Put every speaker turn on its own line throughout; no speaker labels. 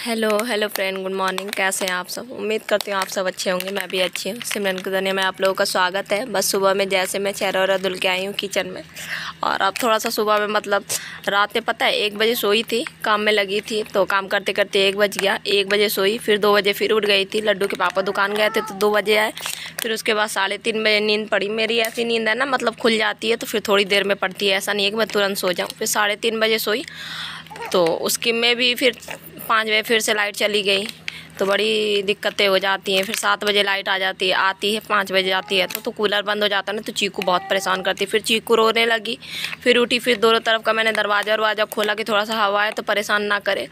Hello hello friend, good morning. कैसे हैं आप सब? उम्मीद करती हूँ आप सब अच्छे होंगे। मैं भी अच्छी हूँ। सिमरन के दुनिया में आप लोगों का स्वागत है। बस सुबह में जैसे मैं चेहरा वरा धुल के आई हूँ किचन में, और अब थोड़ा सा सुबह में मतलब रात में पता है 1 बजे सोई थी, काम में लगी थी, तो काम करते करते 1 बज गया। 1 बजे सोई, फिर 2 बजे फिर उठ गई थी। लड्डू के पापा दुकान गए थे तो 2 बजे आए। फिर उसके बाद 3:30 बजे नींद पड़ी। मेरी ऐसी नींद है ना, मतलब खुल जाती है तो फिर थोड़ी देर में पड़ती है, ऐसा नहीं है कि मैं तुरंत सो जाऊँ। फिर 3:30 बजे सोई, तो उसकी में भी फिर 5 बजे फिर से लाइट चली गई, तो बड़ी दिक्कतें हो जाती हैं। फिर 7 बजे लाइट आती है 5 बजे जाती है तो कूलर बंद हो जाता है ना, तो चीकू बहुत परेशान करती है। फिर चीकू रोने लगी, फिर उठी, फिर दोनों तरफ का मैंने दरवाज़ा खोला कि थोड़ा सा हवा है तो परेशान ना करे।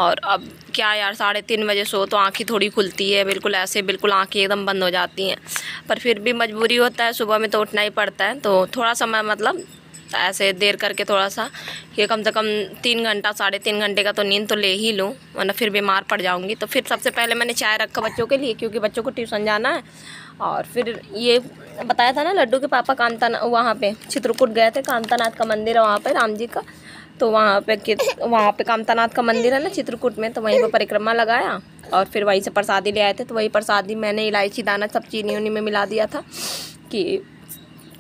और अब क्या यार, 3:30 बजे सो तो आँखें थोड़ी खुलती है, बिल्कुल ऐसे बिल्कुल आँखें एकदम बंद हो जाती हैं। पर फिर भी मजबूरी होता है, सुबह में तो उठना ही पड़ता है। तो थोड़ा सा मैं मतलब ऐसे देर करके थोड़ा सा ये कम से कम 3 घंटा 3.5 घंटे का तो नींद तो ले ही लूँ, वरना फिर बीमार पड़ जाऊँगी। तो फिर सबसे पहले मैंने चाय रखा बच्चों के लिए, क्योंकि बच्चों को ट्यूशन जाना है। और फिर ये बताया था ना, लड्डू के पापा वहाँ पे चित्रकूट गए थे। कांतानाथ का मंदिर है वहाँ पे, राम जी का। तो वहाँ पे कांतानाथ का मंदिर है ना चित्रकूट में, तो वहीं पर परिक्रमा लगाया और फिर वहीं से प्रसादी ले आए थे। तो वही प्रसादी मैंने इलायची दाना सब चीनी उनी में मिला दिया था कि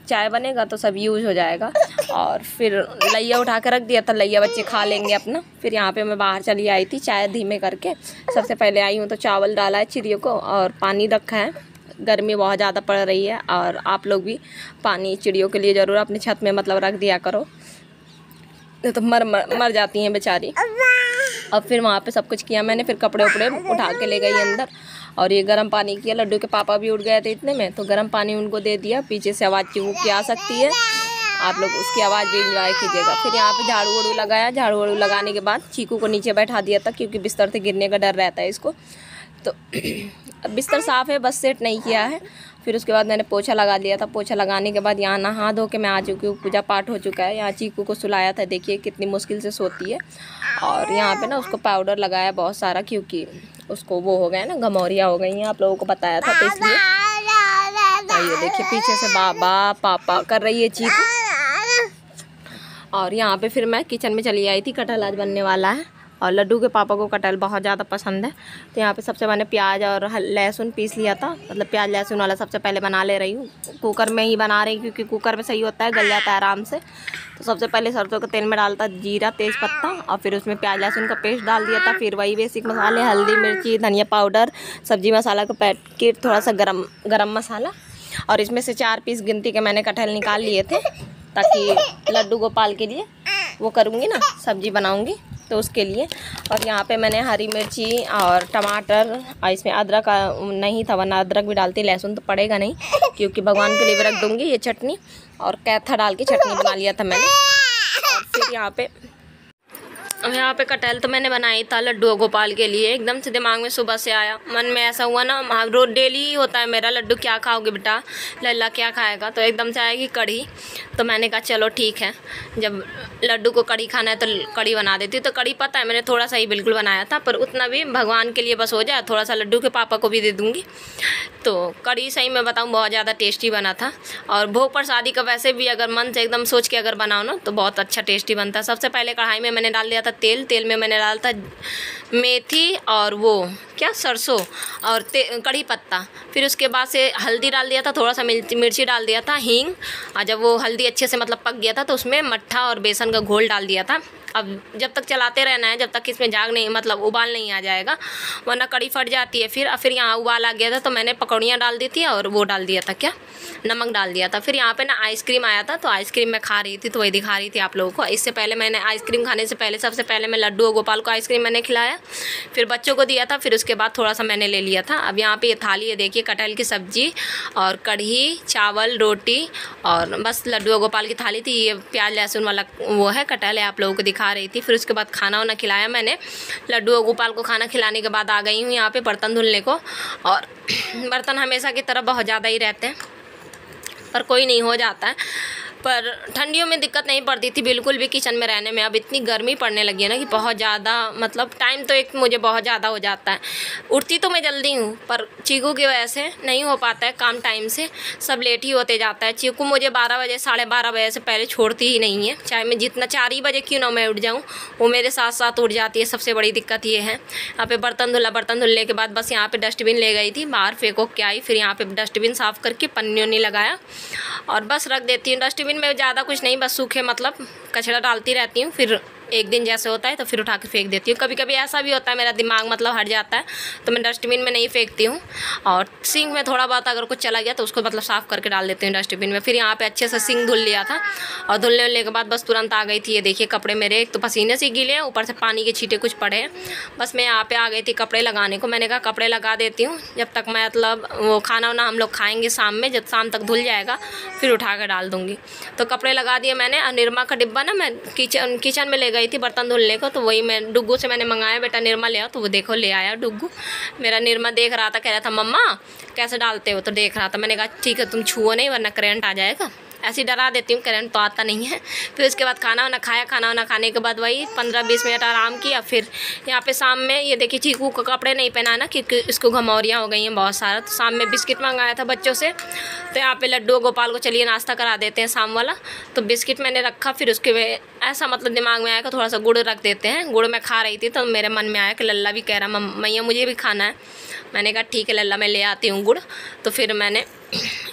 चाय बनेगा तो सब यूज हो जाएगा। और फिर लैया उठा कर रख दिया था, लैया बच्चे खा लेंगे अपना। फिर यहाँ पे मैं बाहर चली आई थी चाय धीमे करके। सबसे पहले आई हूँ तो चावल डाला है चिड़ियों को और पानी रखा है। गर्मी बहुत ज़्यादा पड़ रही है, और आप लोग भी पानी चिड़ियों के लिए ज़रूर अपने छत में मतलब रख दिया करो, तो मर जाती हैं बेचारी। अब फिर वहाँ पे सब कुछ किया मैंने, फिर कपड़े उपड़े उठा के ले गई अंदर, और ये गर्म पानी किया। लड्डू के पापा भी उठ गए थे इतने में, तो गर्म पानी उनको दे दिया। पीछे से आवाज़ चीकू की आ सकती है, आप लोग उसकी आवाज़ भी इंजॉय कीजिएगा। फिर यहाँ पे झाड़ू वाड़ू लगाया। झाड़ू वाड़ू लगाने के बाद चीकू को नीचे बैठा दिया था, क्योंकि बिस्तर से गिरने का डर रहता है इसको। तो बिस्तर साफ़ है, बस सेट नहीं किया है। फिर उसके बाद मैंने पोछा लगा दिया था। पोछा लगाने के बाद यहाँ नहा धो के मैं आ चुकी हूँ, पूजा पाठ हो चुका है। यहाँ चीकू को सुलाया था, देखिए कितनी मुश्किल से सोती है। और यहाँ पे ना उसको पाउडर लगाया बहुत सारा, क्योंकि उसको वो हो गया ना, घमौरिया हो गई हैं, आप लोगों को बताया था, तो इसलिए। ये देखिए पीछे से बाबा पापा कर रही है चीकू। और यहाँ पे फिर मैं किचन में चली आई थी। कटहल आज बनने वाला है, और लड्डू के पापा को कटहल बहुत ज़्यादा पसंद है। तो यहाँ पे सबसे मैंने प्याज और लहसुन पीस लिया था, मतलब प्याज लहसुन वाला सबसे पहले बना ले रही हूँ। कुकर में ही बना रही हूँ, क्योंकि कुकर में सही होता है, गल जाता है आराम से। तो सबसे पहले सरसों के तेल में डालता जीरा तेज पत्ता, और फिर उसमें प्याज लहसुन का पेस्ट डाल दिया था। फिर वही बेसिक मसाले, हल्दी मिर्ची धनिया पाउडर, सब्जी मसाला का पैकेट, थोड़ा सा गरम मसाला। और इसमें से 4 पीस गिनती के मैंने कटहल निकाल लिए थे, ताकि लड्डू गोपाल के लिए वो करूँगी ना, सब्जी बनाऊँगी तो उसके लिए। और यहाँ पे मैंने हरी मिर्ची और टमाटर, और इसमें अदरक नहीं था, वरना अदरक भी डालती, लहसुन तो पड़ेगा नहीं, क्योंकि भगवान के लिए भी रख दूँगी ये चटनी। और कैथा डाल के चटनी बना लिया था मैंने। और फिर यहाँ पे कटहल तो मैंने बनाई था लड्डू गोपाल के लिए। एकदम से दिमाग में सुबह से आया, मन में ऐसा हुआ ना, रोज डेली ही होता है मेरा, लड्डू क्या खाओगे बेटा, लल्ला क्या खाएगा, तो एकदम से आएगी कढ़ी। तो मैंने कहा चलो ठीक है, जब लड्डू को कढ़ी खाना है तो कढ़ी बना देती हूँ। तो कढ़ी पता है मैंने थोड़ा सा ही बिल्कुल बनाया था, पर उतना भी भगवान के लिए बस हो जाए, थोड़ा सा लड्डू के पापा को भी दे दूँगी। तो कढ़ी सही में बताऊँ बहुत ज़्यादा टेस्टी बना था। और भोग प्रसादी का वैसे भी अगर मन से एकदम सोच के अगर बनाओ ना, तो बहुत अच्छा टेस्टी बनता है। सबसे पहले कढ़ाई में मैंने डाल दिया था तेल में मैंने डाला था मेथी और वो क्या सरसों और कढ़ी पत्ता। फिर उसके बाद से हल्दी डाल दिया था, थोड़ा सा मिर्ची डाल दिया था, हींग। और जब वो हल्दी अच्छे से मतलब पक गया था, तो उसमें मट्ठा और बेसन का घोल डाल दिया था। अब जब तक चलाते रहना है, जब तक इसमें जाग नहीं मतलब उबाल नहीं आ जाएगा, वरना कढ़ी फट जाती है। फिर यहाँ उबाल आ गया था, तो मैंने पकौड़ियाँ डाल दी थी और वो डाल दिया था, क्या नमक डाल दिया था। फिर यहाँ पे ना आइसक्रीम आया था, तो आइसक्रीम मैं खा रही थी, तो वही दिखा रही थी आप लोगों को। इससे पहले मैंने आइसक्रीम खाने से पहले सबसे पहले मैं लड्डू और गोपाल को आइसक्रीम मैंने खिलाया, फिर बच्चों को दिया था, फिर उसके बाद थोड़ा सा मैंने ले लिया था। अब यहाँ पे ये थाली है, देखिए कटहल की सब्जी और कढ़ी चावल रोटी, और बस लड्डू और गोपाल की थाली थी। ये प्याज लहसुन वाला वो है कटहल है, आप लोगों को दिखा रही थी। फिर उसके बाद खाना वाना खिलाया मैंने लड्डू और गोपाल को। खाना खिलाने के बाद आ गई हूँ यहाँ पे बर्तन धुलने को। और बर्तन हमेशा की तरह बहुत ज़्यादा ही रहते हैं, पर कोई नहीं, हो जाता है। पर ठंडियों में दिक्कत नहीं पड़ती थी बिल्कुल भी किचन में रहने में। अब इतनी गर्मी पड़ने लगी है ना कि बहुत ज़्यादा मतलब टाइम तो एक मुझे बहुत ज़्यादा हो जाता है। उठती तो मैं जल्दी हूँ पर चीकू की वजह से नहीं हो पाता है काम टाइम से, सब लेट ही होते जाता है। चीकू मुझे 12 बजे 12:30 बजे से पहले छोड़ती ही नहीं है, चाहे मैं जितना 4 ही बजे क्यों ना मैं उठ जाऊँ, वो मेरे साथ साथ उठ जाती है। सबसे बड़ी दिक्कत ये है। यहाँ पे बर्तन धुलने के बाद बस यहाँ पे डस्टबिन ले गई थी, बाहर फेंको क्या आई, फिर यहाँ पे डस्टबिन साफ़ करके पन्नी उन्नी लगाया और बस रख देती हूँ। डस्टबिन में ज़्यादा कुछ नहीं, बस सूखे मतलब कचरा डालती रहती हूँ, फिर एक दिन जैसे होता है तो फिर उठा के फेंक देती हूँ। कभी कभी ऐसा भी होता है मेरा दिमाग मतलब हट जाता है तो मैं डस्टबिन में नहीं फेंकती हूँ, और सिंक में थोड़ा बहुत अगर कुछ चला गया तो उसको मतलब साफ़ करके डाल देती हूँ डस्टबिन में। फिर यहाँ पे अच्छे से सिंक धुल लिया था और धुलने के बाद बस तुरंत आ गई थी। ये देखिए कपड़े मेरे एक तो पसीने से गीले हैं, ऊपर से पानी के छींटे कुछ पड़े हैं। बस मैं यहाँ पे आ गई थी कपड़े लगाने को। मैंने कहा कपड़े लगा देती हूँ जब तक मैं मतलब वो खाना वाना हम लोग खाएँगे शाम में, जब शाम तक धुल जाएगा फिर उठा कर डाल दूँगी। तो कपड़े लगा दिए मैंने। निरमा का डिब्बा ना मैं किचन में ले गई थी बर्तन धुलने को, तो वही मैं डुग्गू से मैंने मंगाया, बेटा निरमा ले आओ, तो वो देखो ले आया डुग्गू। मेरा निरमा देख रहा था, कह रहा था मम्मा कैसे डालते हो, तो देख रहा था। मैंने कहा ठीक है तुम छुओ नहीं वरना करंट आ जाएगा। ऐसे ही डरा देती हूँ, करंट तो आता नहीं है। फिर उसके बाद खाना वाना खाया, खाना वाना खाने के बाद वही 15-20 मिनट आराम किया। फिर यहाँ पे शाम में ये देखिए चीकू को कपड़े नहीं पहना ना क्योंकि इसको घमौरियाँ हो गई हैं बहुत सारा। तो शाम में बिस्किट मंगाया था बच्चों से, तो यहाँ पे लड्डू गोपाल को चलिए नाश्ता करा देते हैं शाम वाला, तो बिस्किट मैंने रखा। फिर उसके ऐसा मतलब दिमाग में आया कि थोड़ा सा गुड़ रख देते हैं। गुड़ मैं खा रही थी तो मेरे मन में आया कि लल्ला भी कह रहा मैया मुझे भी खाना है। मैंने कहा ठीक है लल्ला मैं ले आती हूँ गुड़। तो फिर मैंने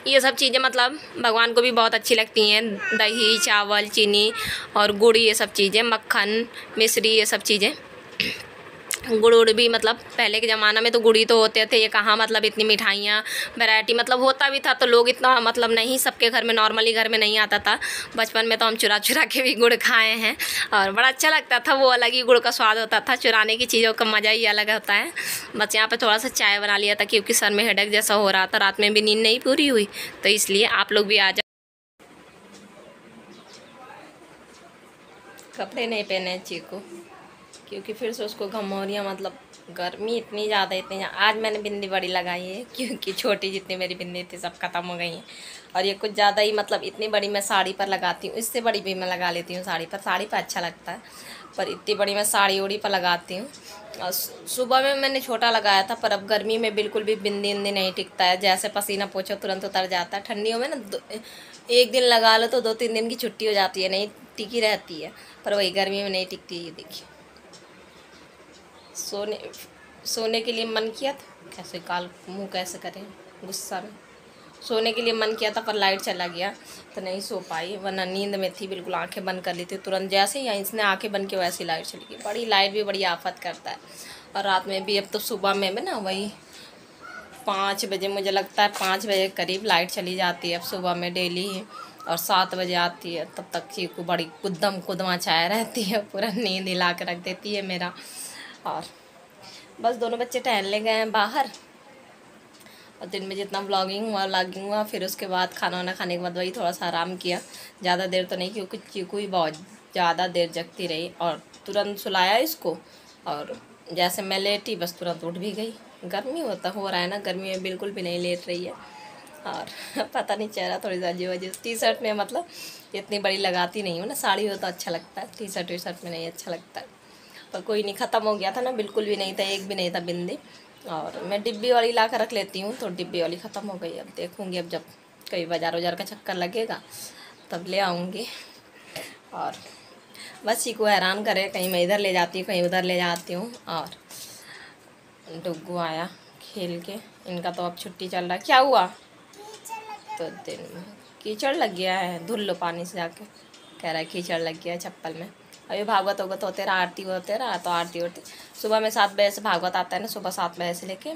ये सब चीज़ें मतलब भगवान को भी बहुत अच्छी लगती हैं, दही चावल चीनी और गुड़, ये सब चीज़ें मक्खन मिश्री ये सब चीज़ें। गुड़ भी मतलब पहले के ज़माना में तो गुड़ ही तो होते थे, ये कहाँ मतलब इतनी मिठाइयाँ वैरायटी मतलब होता भी था तो लोग इतना मतलब नहीं, सबके घर में नॉर्मली घर में नहीं आता था। बचपन में तो हम चुरा के भी गुड़ खाए हैं और बड़ा अच्छा लगता था, वो अलग ही गुड़ का स्वाद होता था। चुराने की चीज़ों का मज़ा ही अलग होता है। बस यहाँ पर थोड़ा सा चाय बना लिया था क्योंकि सर में हेडेक जैसा हो रहा था, रात में भी नींद नहीं पूरी हुई, तो इसलिए आप लोग भी आ जाओ। कपड़े नहीं पहने चीकू क्योंकि फिर से उसको घमौरियाँ मतलब गर्मी इतनी ज़्यादा आज मैंने बिंदी बड़ी लगाई है क्योंकि छोटी जितनी मेरी बिंदी थी सब ख़त्म हो गई हैं, और ये कुछ ज़्यादा ही मतलब इतनी बड़ी मैं साड़ी पर लगाती हूँ, इससे बड़ी भी मैं लगा लेती हूँ साड़ी पर अच्छा लगता है, पर इतनी बड़ी मैं साड़ी उड़ी पर लगाती हूँ। और सुबह में मैंने छोटा लगाया था, पर अब गर्मी में बिल्कुल भी बिंदी नहीं टिकता है, जैसे पसीना पोछो तुरंत उतर जाता है। ठंडियों में ना एक दिन लगा लो तो 2-3 दिन की छुट्टी हो जाती है, नहीं टिकी रहती है, पर वही गर्मी में नहीं टिकती। ये देखिए सोने के लिए मन किया था, कैसे काल मुँह कैसे करें गुस्सा में, सोने के लिए मन किया था पर लाइट चला गया तो नहीं सो पाई, वरना नींद में थी बिल्कुल, आंखें बंद कर ली थी तुरंत, जैसे ही इसने आंखें बंद की वैसी लाइट चली गई। बड़ी लाइट भी बड़ी आफत करता है, और रात में भी। अब तो सुबह में भी ना वही 5 बजे मुझे लगता है 5 बजे करीब लाइट चली जाती है अब सुबह में डेली ही, और 7 बजे आती है, तब तक चीकू बड़ी कुदमा चाय रहती है, पूरा नींद हिला के रख देती है मेरा। और बस दोनों बच्चे टहलने गए हैं बाहर, और दिन में जितना व्लॉगिंग हुआ, फिर उसके बाद खाना वाना खाने के बाद वही थोड़ा सा आराम किया, ज़्यादा देर तो नहीं क्योंकि चीकू ही बहुत ज़्यादा देर जगती रही, और तुरंत सुलाया इसको, और जैसे मैं लेटी बस तुरंत उठ भी गई। गर्मी हो रहा है ना, गर्मी में बिल्कुल भी नहीं लेट रही है, और पता नहीं चेहरा थोड़ी सा अजीब टी शर्ट में मतलब इतनी बड़ी लगाती नहीं हूँ ना, साड़ी हो तो अच्छा लगता है, टी शर्ट में नहीं अच्छा लगता है। पर कोई नहीं, ख़त्म हो गया था ना, बिल्कुल भी नहीं था, एक भी नहीं था बिंदी, और मैं डिब्बी वाली ला कर रख लेती हूँ, तो डिब्बी वाली ख़त्म हो गई। अब देखूँगी, अब जब कहीं बाज़ार का चक्कर लगेगा तब ले आऊँगी। और बस चीकू हैरान करे, कहीं मैं इधर ले जाती हूँ कहीं उधर ले जाती हूँ। और डुग्गू आया खेल के, इनका तो अब छुट्टी चल रहा है। क्या हुआ? तो दिन में कीचड़ लग गया है, धुल लो पानी से जाके, कह रहा है कीचड़ लग गया है चप्पल में। अभी भागवत होते रहा, आरती होते रहा, तो आरती सुबह में 7 बजे से भागवत आता है ना, सुबह 7 बजे से लेके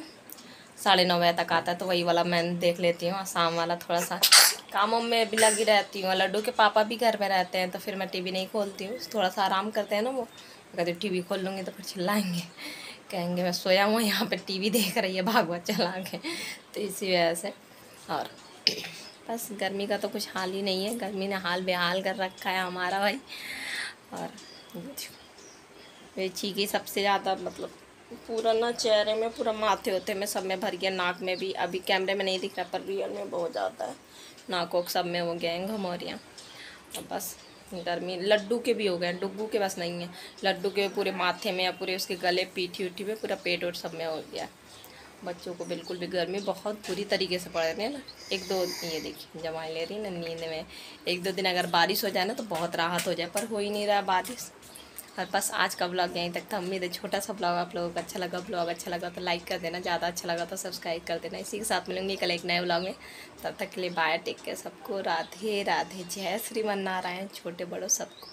9:30 बजे तक आता है, तो वही वाला मैं देख लेती हूँ। शाम वाला थोड़ा सा कामों में भी लगी रहती हूँ। लड्डू के पापा भी घर में रहते हैं तो फिर मैं टीवी नहीं खोलती हूँ, थोड़ा सा आराम करते हैं ना वो, कहते टीवी खोल लूँगी तो फिर चिल्लाएंगे, कहेंगे मैं सोया हुआ यहाँ पे टीवी देख रही है भागवत चला के, तो इसी वजह से। और बस गर्मी का तो कुछ हाल ही नहीं है, गर्मी ने हाल बेहाल कर रखा है हमारा भाई। और वे चीकी सबसे ज़्यादा मतलब पूरा ना चेहरे में, पूरा माथे होते में सब में भर गया, नाक में भी, अभी कैमरे में नहीं दिख रहा पर रियल में बहुत ज़्यादा है, नाक सब में हो गया है घमौरियाँ। अब बस गर्मी लड्डू के भी हो गए, डुग्गू के बस नहीं है। लड्डू के पूरे माथे में या पूरे उसके गले पीठी उठी में पूरा पेट और सब में हो गया। बच्चों को बिल्कुल भी गर्मी बहुत बुरी तरीके से पड़ रही है ना। एक दो ये देखिए जमाई ले रही ना नींद में, एक दो दिन अगर बारिश हो जाए ना तो बहुत राहत हो जाए, पर हो ही नहीं रहा बारिश। और बस आज का ब्लॉग यहीं तक था। उम्मीद है छोटा सा ब्लॉग आप लोगों को अच्छा लगा। ब्लॉग अच्छा लगा तो लाइक कर देना, ज़्यादा अच्छा लगा तो सब्सक्राइब कर देना। इसी के साथ मिलूंगी कल एक नए ब्लॉग में। तब तक के लिए बाय, टेक केयर सबको। राधे राधे, जय श्रीमन नारायण, छोटे बड़ों सबको।